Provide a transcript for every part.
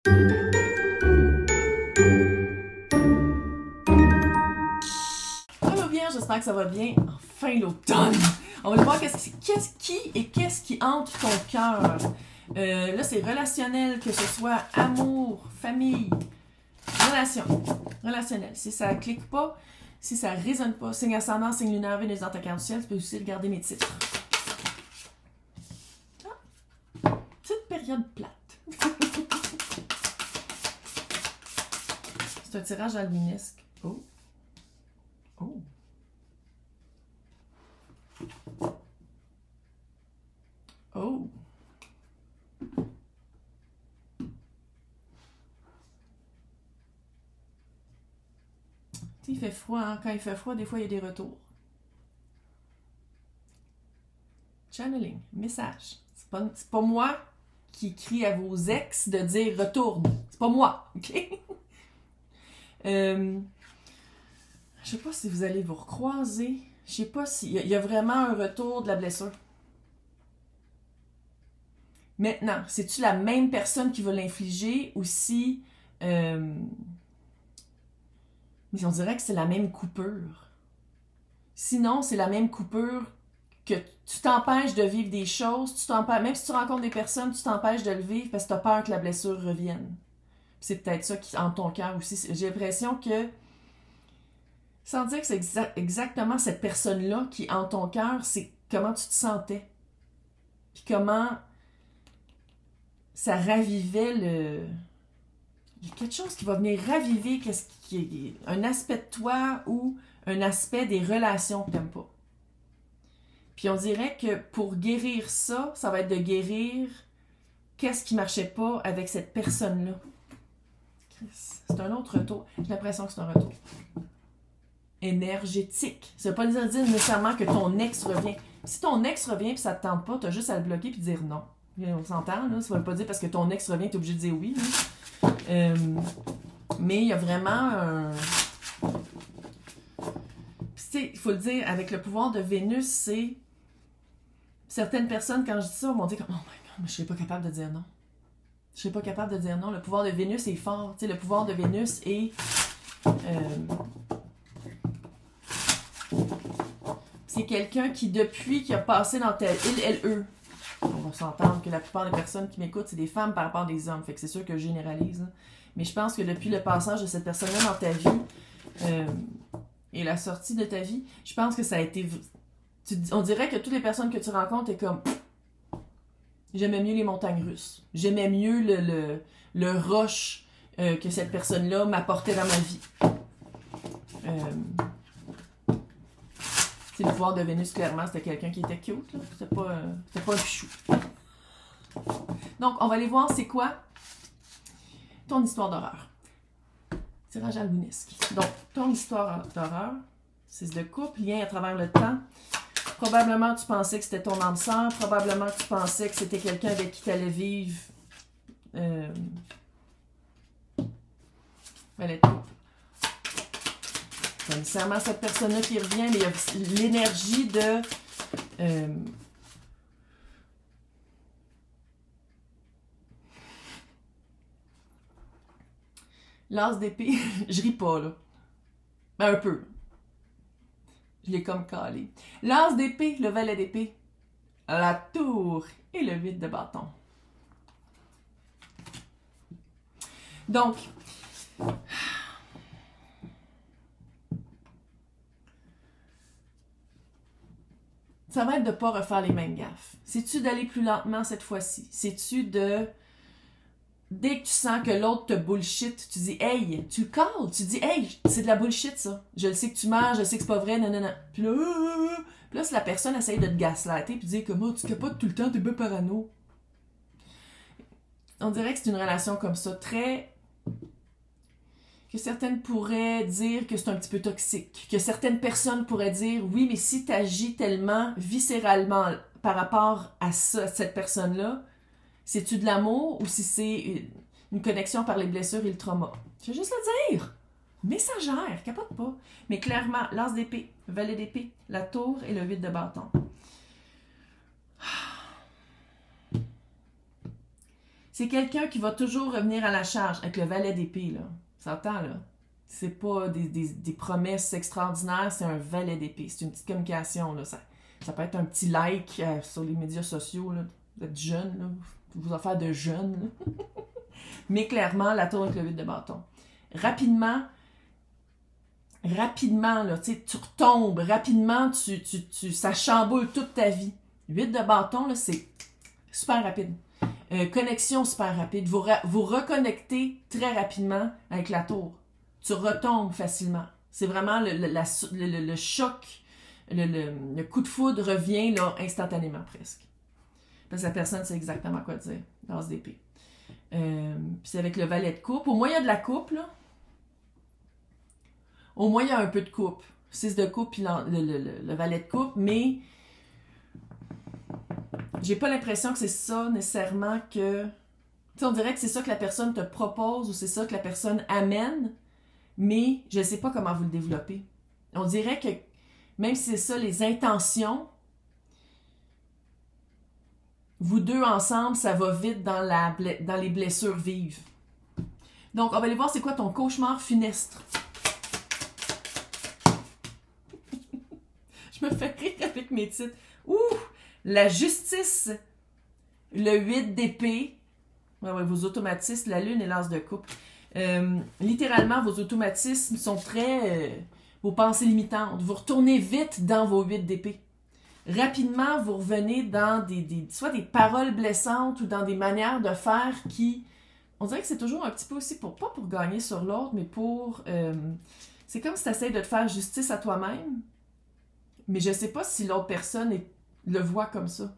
Allô Vierge, j'espère que ça va bien. Enfin l'automne! On va aller voir qu'est-ce qui hante ton cœur. Là, c'est relationnel, que ce soit amour, famille, relationnel. Si ça clique pas, si ça résonne pas, signe ascendant, signe lunaire, Vénus dans ta carte du ciel, tu peux aussi regarder mes titres. Ah, petite période plate. C'est un tirage albinesque. Oh. Oh. Oh. Il fait froid, hein? Quand il fait froid, des fois, il y a des retours. Channeling, message. C'est pas moi qui crie à vos ex de dire retourne. C'est pas moi, ok? Je sais pas si vous allez vous recroiser. Je sais pas s'il y a vraiment un retour de la blessure. Maintenant, c'est-tu la même personne qui va l'infliger ou si... Mais on dirait que c'est la même coupure. Sinon, c'est la même coupure que tu t'empêches de vivre des choses, même si tu rencontres des personnes, tu t'empêches de le vivre parce que tu as peur que la blessure revienne. C'est peut-être ça qui hante ton cœur aussi. J'ai l'impression que, sans dire que c'est exactement cette personne-là qui hante ton cœur, c'est comment tu te sentais. Puis comment ça ravivait le... Il y a quelque chose qui va venir raviver un aspect de toi ou un aspect des relations que tu n'aimes pas. Puis on dirait que pour guérir ça, ça va être de guérir qu'est-ce qui ne marchait pas avec cette personne-là. C'est un autre retour. J'ai l'impression que c'est un retour énergétique. Ça ne veut pas dire nécessairement que ton ex revient. Si ton ex revient et ça ne te tente pas, tu as juste à le bloquer et dire non. On s'entend, là. Ça ne veut pas dire parce que ton ex revient, tu es obligé de dire oui. Mais il y a vraiment un... Il faut le dire, avec le pouvoir de Vénus, c'est... Certaines personnes, quand je dis ça, vont dire comme « Oh my God, mais je serais pas capable de dire non. » Je serais pas capable de dire non. Le pouvoir de Vénus est fort. Le pouvoir de Vénus est... c'est quelqu'un qui, depuis qu'il a passé dans ta... Il, on va s'entendre que la plupart des personnes qui m'écoutent, c'est des femmes par rapport à des hommes. Fait que c'est sûr que je généralise. Là. Mais je pense que depuis le passage de cette personne-là dans ta vie et la sortie de ta vie, je pense que ça a été... on dirait que toutes les personnes que tu rencontres, t'es comme... J'aimais mieux les montagnes russes. J'aimais mieux le rush que cette personne-là m'apportait dans ma vie. C'est le pouvoir de Vénus, clairement, c'était quelqu'un qui était cute. C'était pas un pichou. Donc, on va aller voir c'est quoi ton histoire d'horreur. Tirage albinesque. Donc, ton histoire d'horreur, c'est de couple, lien à travers le temps. Probablement, tu pensais que c'était ton âme sœur. Probablement, tu pensais que c'était quelqu'un avec qui tu allais vivre. C'est nécessairement cette personne-là qui revient, mais il y a l'énergie de... L'as d'épée, je ris pas, là. Ben, un peu. Je l'ai comme calé. L'as d'épée, le valet d'épée, la tour et le 8 de bâton. Donc, ça va être de ne pas refaire les mêmes gaffes. C'est-tu d'aller plus lentement cette fois-ci? C'est-tu de... Dès que tu sens que l'autre te bullshit, tu dis « Hey! » Tu le calls. Tu dis « Hey! C'est de la bullshit, ça. Je le sais que tu mens, je sais que c'est pas vrai, non. » Puis là, si la personne essaye de te gaslighter puis dire « Comment tu capotes tout le temps, t'es bien parano. » On dirait que c'est une relation comme ça, très... que certaines pourraient dire que c'est un petit peu toxique, que certaines personnes pourraient dire « Oui, mais si tu agis tellement viscéralement par rapport à ça, à cette personne-là, c'est-tu de l'amour ou si c'est une connexion par les blessures et le trauma? » Je vais juste le dire. Messagère, capote pas. Mais clairement, l'as d'épée, valet d'épée, la tour et le 8 de C'est quelqu'un qui va toujours revenir à la charge avec le valet d'épée, là. S'entend, là? C'est pas des promesses extraordinaires, c'est un valet d'épée. C'est une petite communication, là. Ça peut être un petit like sur les médias sociaux, là. Vous êtes jeune, là. Vos affaires de jeunes, là. Mais clairement, la tour avec le 8 de bâton. Rapidement, là, tu sais, tu retombes. Rapidement, ça chamboule toute ta vie. 8 de bâton, là, c'est super rapide. Connexion super rapide. Vous reconnectez très rapidement avec la tour. Tu retombes facilement. C'est vraiment le choc, le coup de foudre revient là, instantanément presque. Parce que la personne sait exactement quoi dire. L'as d'épée. Puis c'est avec le valet de coupe. Au moins, il y a de la coupe, là. Au moins, il y a un peu de coupe. 6 de coupe puis le valet de coupe, mais j'ai pas l'impression que c'est ça nécessairement que... Tu sais, on dirait que c'est ça que la personne te propose ou c'est ça que la personne amène, mais je sais pas comment vous le développez. On dirait que même si c'est ça, les intentions, vous deux ensemble, ça va vite dans les blessures vives. Donc, on va aller voir c'est quoi ton cauchemar funeste. Je me fais rire avec mes titres. Ouh! La justice, le 8 d'épée, ouais, vos automatismes, la lune et l'as de coupe. Littéralement, vos automatismes sont très... vos pensées limitantes. Vous retournez vite dans vos 8 d'épée. Rapidement, vous revenez dans soit des paroles blessantes ou dans des manières de faire qui... On dirait que c'est toujours un petit peu aussi, pas pour gagner sur l'autre, mais pour... c'est comme si tu essaies de te faire justice à toi-même, mais je sais pas si l'autre personne le voit comme ça.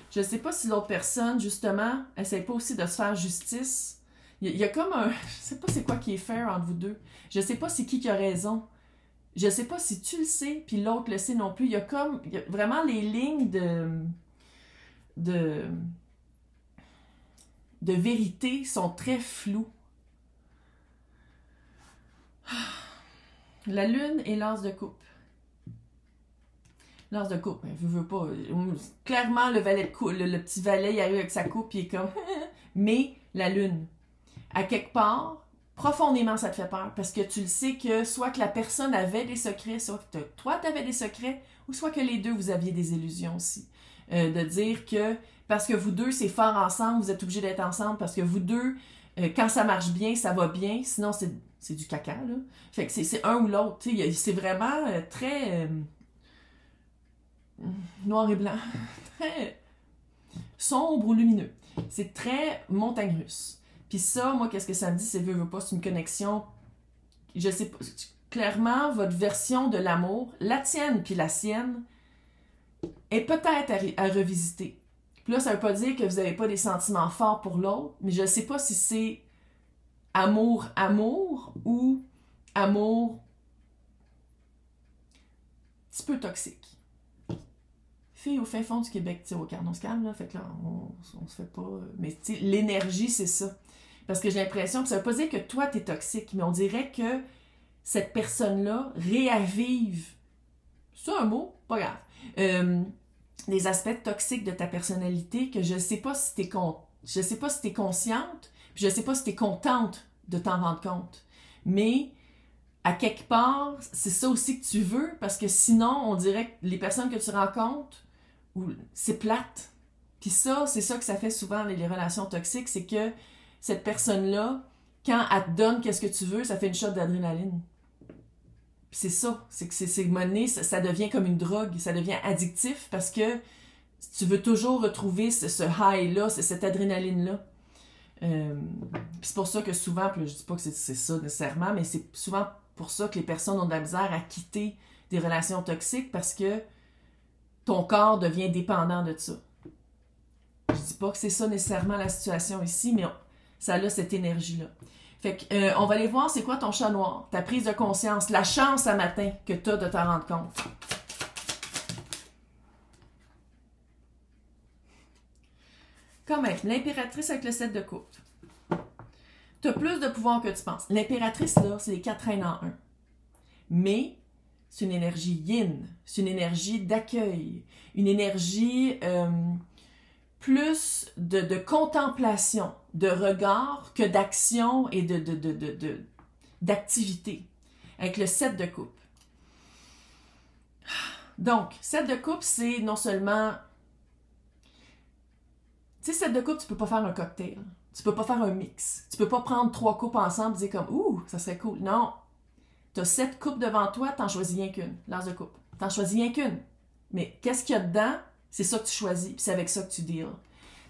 Je sais pas si l'autre personne, justement, essaie pas aussi de se faire justice. Il y a comme un... Je sais pas c'est quoi qui est fair entre vous deux. Je sais pas c'est qui a raison. Je sais pas si tu le sais, puis l'autre le sait non plus. Il y a vraiment les lignes de vérité sont très floues. La lune et l'as de coupe. L'as de coupe, je veux pas. Clairement, le valet de coupe, le petit valet, il arrive avec sa coupe, il est comme... Mais la lune, à quelque part, profondément, ça te fait peur, parce que tu le sais que soit que la personne avait des secrets, soit que toi, tu avais des secrets, ou soit que les deux, vous aviez des illusions aussi. De dire que, parce que vous deux, c'est fort ensemble, vous êtes obligés d'être ensemble, parce que vous deux, quand ça marche bien, ça va bien, sinon, c'est du caca, là. Fait que c'est un ou l'autre, tu sais, c'est vraiment très... noir et blanc, très sombre ou lumineux. C'est très montagne russe. Puis ça, moi, qu'est-ce que ça me dit? C'est veux pas, c'est une connexion. Je sais pas. Clairement, votre version de l'amour, la tienne puis la sienne, est peut-être à revisiter. Puis là, ça veut pas dire que vous n'avez pas des sentiments forts pour l'autre, mais je sais pas si c'est amour ou amour un petit peu toxique. Fille au fin fond du Québec, tu sais, au Carnon se calme, là, fait que là, on se fait pas... Mais tu sais, l'énergie, c'est ça. Parce que j'ai l'impression que ça veut pas dire que toi, t'es toxique, mais on dirait que cette personne-là réavive, c'est un mot, pas grave, des aspects toxiques de ta personnalité que je sais pas si je sais pas si t'es consciente, puis je sais pas si t'es contente de t'en rendre compte. Mais... à quelque part, c'est ça aussi que tu veux, parce que sinon, on dirait que les personnes que tu rencontres, c'est plate. Puis ça, c'est ça que ça fait souvent, les relations toxiques, c'est que cette personne-là, quand elle te donne qu'est-ce que tu veux, ça fait une shot d'adrénaline. Puis c'est ça, c'est que c'est mené, ça devient comme une drogue, ça devient addictif, parce que tu veux toujours retrouver ce high-là, cette adrénaline-là. Puis c'est pour ça que souvent, puis je dis pas que c'est ça nécessairement, mais c'est souvent pour ça que les personnes ont de la misère à quitter des relations toxiques parce que ton corps devient dépendant de ça. Je dis pas que c'est ça nécessairement la situation ici, mais ça a cette énergie-là. Fait que, on va aller voir c'est quoi ton chat noir, ta prise de conscience, la chance à matin que tu as de t'en rendre compte. Quand même, l'impératrice avec le 7 de coupe. Tu as plus de pouvoir que tu penses. L'impératrice, là, c'est les 4 reines en un. Mais c'est une énergie yin. C'est une énergie d'accueil. Une énergie plus de contemplation, de regard que d'action et d'activité. Avec le 7 de coupe. Donc, 7 de coupe, c'est non seulement... Tu sais, 7 de coupe, tu peux pas faire un cocktail. Tu peux pas faire un mix. Tu peux pas prendre 3 coupes ensemble et dire comme « Ouh, ça serait cool ». Non. T'as 7 coupes devant toi, t'en choisis rien qu'une. L'as de coupe. T'en choisis rien qu'une. Mais qu'est-ce qu'il y a dedans? C'est ça que tu choisis, puis c'est avec ça que tu deals.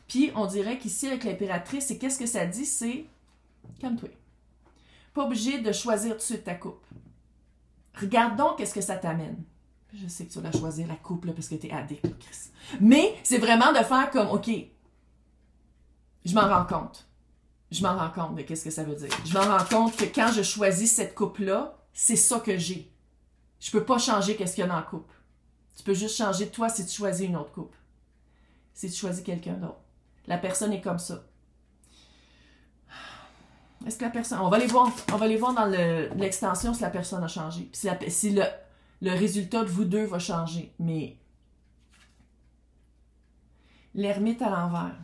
Puis, on dirait qu'ici, avec l'impératrice, c'est qu'est-ce que ça dit? C'est « Calme-toi ». Pas obligé de choisir tout de suite ta coupe. Regarde donc qu'est-ce que ça t'amène. Je sais que tu vas choisir la coupe là, parce que t'es addict, Chris. Mais c'est vraiment de faire comme, OK, je m'en rends compte. Je m'en rends compte de qu'est-ce que ça veut dire. Je m'en rends compte que quand je choisis cette coupe-là, c'est ça que j'ai. Je peux pas changer qu'est-ce qu'il y a dans la coupe. Tu peux juste changer toi si tu choisis une autre coupe. Si tu choisis quelqu'un d'autre. La personne est comme ça. Est-ce que la personne... On va les voir dans l'extension si la personne a changé. Puis si le résultat de vous deux va changer. Mais l'ermite à l'envers.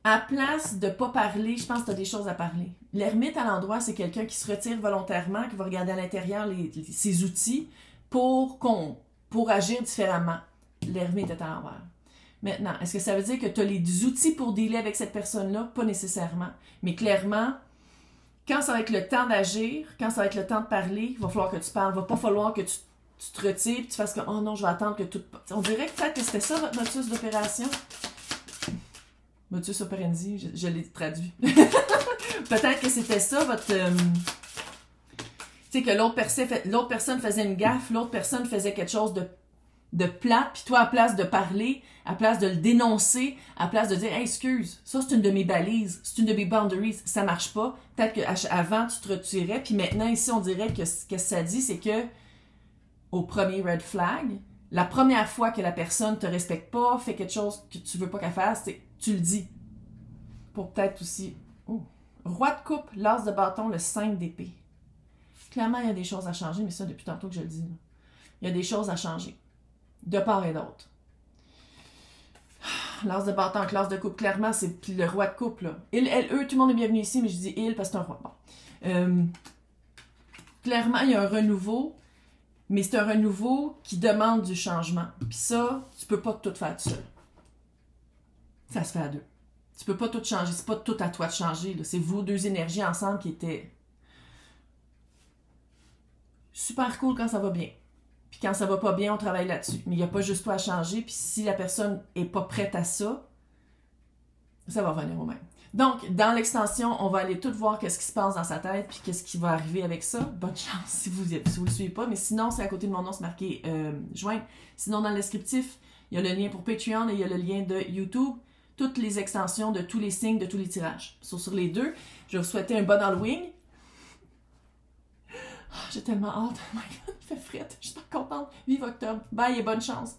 À place de ne pas parler, je pense que tu as des choses à parler. L'ermite à l'endroit, c'est quelqu'un qui se retire volontairement, qui va regarder à l'intérieur ses outils pour agir différemment. L'ermite est à l'envers. Maintenant, est-ce que ça veut dire que tu as les outils pour dealer avec cette personne-là? Pas nécessairement. Mais clairement, quand ça va être le temps d'agir, quand ça va être le temps de parler, il va falloir que tu parles. Il va pas falloir que tu te retires et tu fasses comme « Oh non, je vais attendre que tout... » On dirait que peut-être que c'était ça votre motus d'opération. Motus operandi, je l'ai traduit. Peut-être que c'était ça votre... tu sais, que l'autre personne faisait une gaffe, l'autre personne faisait quelque chose de plate, puis toi, à place de parler, à place de le dénoncer, à place de dire hey, « excuse, ça c'est une de mes balises, c'est une de mes boundaries, ça marche pas. » Peut-être qu'avant, tu te retirais, puis maintenant, ici, on dirait que ce que ça dit, c'est que au premier red flag, la première fois que la personne te respecte pas, fait quelque chose que tu veux pas qu'elle fasse, tu le dis. Pour peut-être aussi... Oh. Roi de coupe, l'as de bâton, le 5 d'épée. Clairement, il y a des choses à changer, mais ça, depuis tantôt que je le dis. Là. Il y a des choses à changer. De part et d'autre. L'as de bâton, l'as de coupe, clairement, c'est le roi de coupe. Là. Il, elle, eux, tout le monde est bienvenu ici, mais je dis il parce que c'est un roi. Bon. Clairement, il y a un renouveau, mais c'est un renouveau qui demande du changement. Puis ça, tu peux pas tout faire tout seul. Ça se fait à deux. Tu peux pas tout changer. C'est pas tout à toi de changer. C'est vos deux énergies ensemble qui étaient super cool quand ça va bien. Puis quand ça va pas bien, on travaille là-dessus. Mais il n'y a pas juste toi à changer. Puis si la personne est pas prête à ça, ça va revenir au même. Donc, dans l'extension, on va aller tout voir qu'est-ce qui se passe dans sa tête puis qu'est-ce qui va arriver avec ça. Bonne chance si vous le suivez pas. Mais sinon, c'est à côté de mon nom, c'est marqué joindre. Sinon, dans le descriptif, il y a le lien pour Patreon et il y a le lien de YouTube. Toutes les extensions de tous les signes, de tous les tirages. Sur les deux, je vais vous souhaiter un bon Halloween. Oh, j'ai tellement hâte. Oh my God, il fait frette. Je suis pas contente. Vive octobre. Bye et bonne chance.